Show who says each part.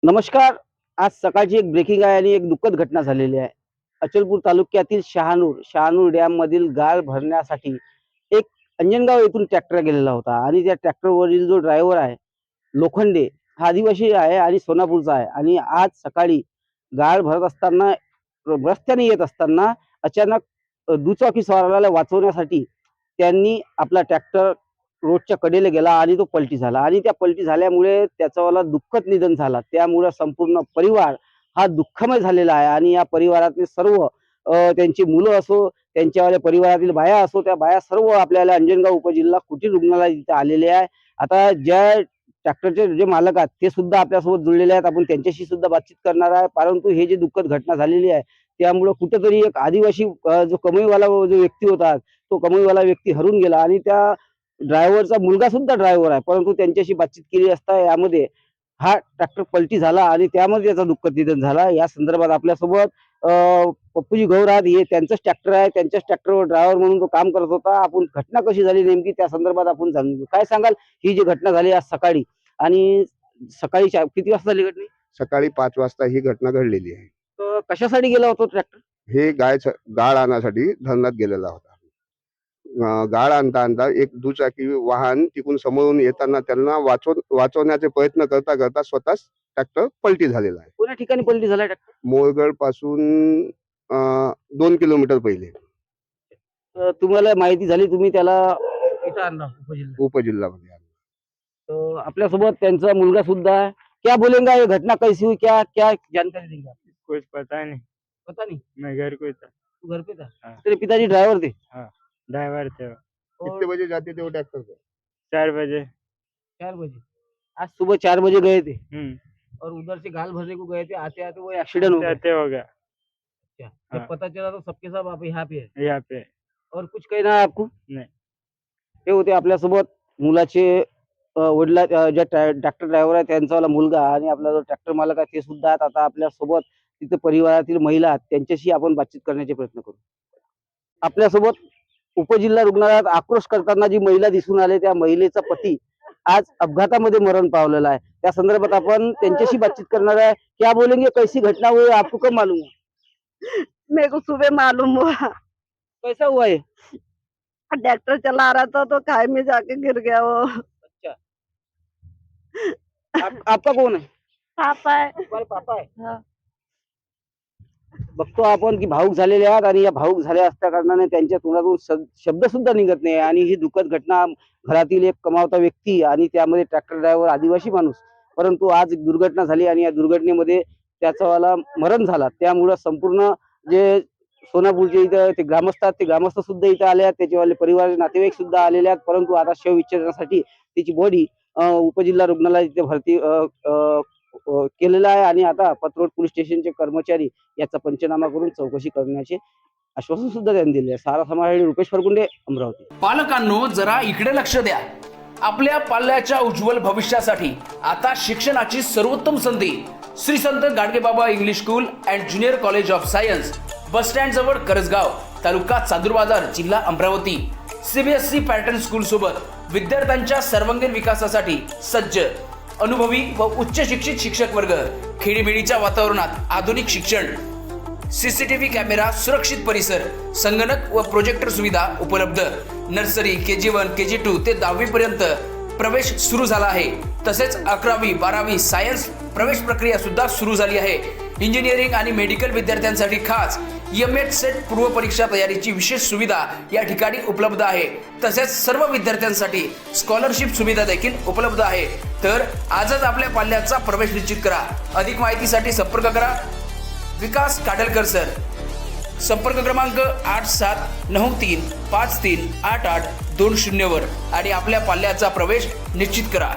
Speaker 1: नमस्कार. आज सकाळची एक ब्रेकिंग आहे आणि एक दुःखद घटना झालेली आहे. अचलपूर तालुक्यातील शहानूर डॅम मधील गाळ भरण्यासाठी एक अंजनगाव येथून ट्रॅक्टर गेलेला होता आणि त्या ट्रॅक्टरवरील जो ड्रायव्हर आहे लोखंडे हा आदिवासी आहे आणि सोनापूरचा आहे. आणि आज सकाळी गाळ भरत असताना रस्त्याने येत असताना अचानक दुचाकी स्वाराला वाचवण्यासाठी त्यांनी आपला ट्रॅक्टर रोडच्या कडेला गेला आणि तो पलटी झाला आणि त्या पलटी झाल्यामुळे त्याचावाला दुःखद निधन झाला. त्यामुळे संपूर्ण परिवार हा दुःखमय झालेला आहे आणि या परिवारातले सर्व त्यांची मुलं असो, त्यांच्यावाल्या परिवारातील बाया असो, त्या बाया सर्व आपल्याला अंजनगाव उपजिल्हा कुटीर रुग्णालय इथे आलेले आहे. आता ज्या ट्रॅक्टरचे जे मालक आहेत ते सुद्धा आपल्यासोबत जुळलेले आहेत. आपण त्यांच्याशी सुद्धा बातचीत करणार आहे. परंतु हे जे दुःखद घटना झालेली आहे त्यामुळे कुठेतरी एक आदिवासी जो कमाईवाला जो व्यक्ती होता तो कमाईवाला व्यक्ती हरून गेला आणि त्या ड्रायव्हरचा मुलगा सुद्धा ड्रायव्हर आहे. परंतु त्यांच्याशी बातचीत केली असता यामध्ये हा ट्रॅक्टर पलटी झाला आणि त्यामध्ये त्याचा दुःखद निधन झाला. या संदर्भात आपल्यासोबत पप्पूजी गौर आहेत. हे त्यांचंच ट्रॅक्टर आहे. त्यांच्याच ट्रॅक्टरवर ड्रायव्हर म्हणून तो काम करत होता. आपण घटना कशी झाली नेमकी त्या संदर्भात आपण जाणून घेऊ. काय सांगाल ही जी घटना झाली आज सकाळी आणि सकाळी किती वाजता झाली घटना?
Speaker 2: सकाळी 5 वाजता ही घटना घडलेली आहे.
Speaker 1: कशासाठी गेला होता ट्रॅक्टर?
Speaker 2: हे गाळ आणण्यासाठी धरणात गेलेला होता. गाळ आणता आणता एक दुचाकी वाहन तिकडून समोरून येताना त्यांना वाचवण्याचे प्रयत्न करता करता स्वतःच ट्रॅक्टर पलटी झालेला आहे.
Speaker 1: कोण्या ठिकाणी पलटी झाला ट्रॅक्टर?
Speaker 2: मोरगड पासून 2 किलोमीटर पहिले
Speaker 1: तुम्हाला माहिती झाली, तुम्ही त्याला इथं आणला
Speaker 2: उपजिल्ह्यामध्ये.
Speaker 1: तो आपल्यासोबत त्यांचा मुलगा सुद्धा है. क्या बोलेंगे, ये घटना कैसी हुई, क्या क्या जानकारी देंगे आप?
Speaker 3: कुछ पता नहीं,
Speaker 1: पता नहीं,
Speaker 3: मैं घर को था।
Speaker 1: तू घर पे था?
Speaker 3: हाँ।
Speaker 1: तेरे पिताजी ड्राइवर थे?
Speaker 3: ड्राइवर थे वो।
Speaker 2: कितने बजे जाते थे वो ट्रैक्टर पे?
Speaker 3: 4 बजे।
Speaker 1: 4 बजे। आज सुबह 4 बजे गए थे
Speaker 3: हम्म।
Speaker 1: और उधर से गाल भरने को गए थे, आते आते वो एक्सीडेंट हो गया।
Speaker 3: आते हो गया
Speaker 1: अच्छा,
Speaker 3: हाँ।
Speaker 1: जब पता चला तो सबके सब आप यहाँ पे है
Speaker 3: यहाँ पे।
Speaker 1: और कुछ कहना है आपको?
Speaker 3: नाही।
Speaker 1: हे होते आपल्यासोबत मुलाचे वडील ज्या ट्रॅक्टर ड्रायव्हर आहे त्यांचावाला मुलगा आणि आपला जो ट्रॅक्टर मालक आहे ते सुद्धा आहेत. आता आपल्यासोबत तिथे परिवारातील महिला आहेत, त्यांच्याशी आपण बातचीत करण्याचे प्रयत्न करू. आपल्यासोबत उपजिल्हा रुग्णालयात आक्रोश करताना जी महिला दिसून आले त्या महिलेचा पती आज अपघातामध्ये मरण पावलेला आहे. त्या संदर्भात आपण त्यांच्याशी बातचीत करणार आहे. क्या बोलेंगे, कैसी घटना हुई, आपको कब मालूम हुआ?
Speaker 4: मेरे को सुबह मालूम हुआ।
Speaker 1: कैसा हुआ ये?
Speaker 4: ट्रैक्टर चला रहा था तो खाई में जाके गिर गया वो।
Speaker 1: अच्छा, आपका कौन है?
Speaker 4: पापा है।
Speaker 1: तुम्हारे पापा है?
Speaker 4: हाँ।
Speaker 1: बघतो आपण की भाऊक झालेले आहेत आणि या भाऊक झाल्या असल्या कारणाने त्यांच्या तोंडातून शब्द सुद्धा निघत नाही. आणि ही दुःखद घटना, घरातील एक कमावता व्यक्ती आणि त्यामध्ये ट्रॅक्टर ड्रायव्हर आदिवासी माणूस, परंतु आज एक दुर्घटना झाली आणि या दुर्घटनेमध्ये त्याचावाला मरण झाला. त्यामुळं संपूर्ण जे सोनापूरचे इथं ते ग्रामस्थ आहेत ते ग्रामस्थ सुद्धा इथं आले आहेत, त्याच्यावाले परिवाराचे नातेवाईक सुद्धा आलेले आहेत. परंतु आता शव विच्छेदनासाठी त्याची बॉडी उपजिल्हा रुग्णालयात इथे भरती केलेला आहे आणि आता पत्रोड पोलीस स्टेशनचे कर्मचारी याचा पंचनामा करून चौकशी करण्याचे आश्वासन सुद्धा त्यांनी दिले आहे. सारा समाज रुपेश फरकुंडे, अमरावती.
Speaker 5: पालकांनो, जरा इकडे लक्ष द्या. आपल्या पाल्याच्या उज्ज्वल भविष्यासाठी आता शिक्षणाची सर्वोत्तम संधी Shri Sant Gadgebaba English school and junior college of science, bus stand जवळ करसगाव, तालुका चांदूरबाजार, जिल्हा अमरावती. सीबीएसई पॅटर्न स्कूल सोबत विद्यार्थ्यांच्या सर्वांगीण विकासासाठी सज्ज, अनुभवी व उच्च शिक्षित शिक्षक वर्ग, खेडीमेडीच्या वातावरणात आधुनिक शिक्षण, सीसीटीव्ही कॅमेरा, सुरक्षित परिसर, संगणक व प्रोजेक्टर सुविधा उपलब्ध. नर्सरी, KG1, KG2 ते 10वी पर्यंत प्रवेश सुरू झाला आहे. तसेच 11वी 12वी सायन्स प्रवेश प्रक्रिया सुद्धा सुरू झाली आहे. इंजिनिअरिंग आणि मेडिकल विद्यार्थ्यांसाठी खास EMET सेट पूर्व परीक्षा तयारीची विशेष सुविधा या ठिकाणी उपलब्ध आहे. तसेच सर्व विद्यार्थ्यांसाठी स्कॉलरशिप सुविधा देखील उपलब्ध आहे. तर आजच आपल्या पाल्याचा प्रवेश निश्चित करा. अधिक माहितीसाठी संपर्क करा विकास काडलकर सर. संपर्क क्रमांक 8793538820 वर आणि आपल्या पाल्याचा प्रवेश निश्चित करा.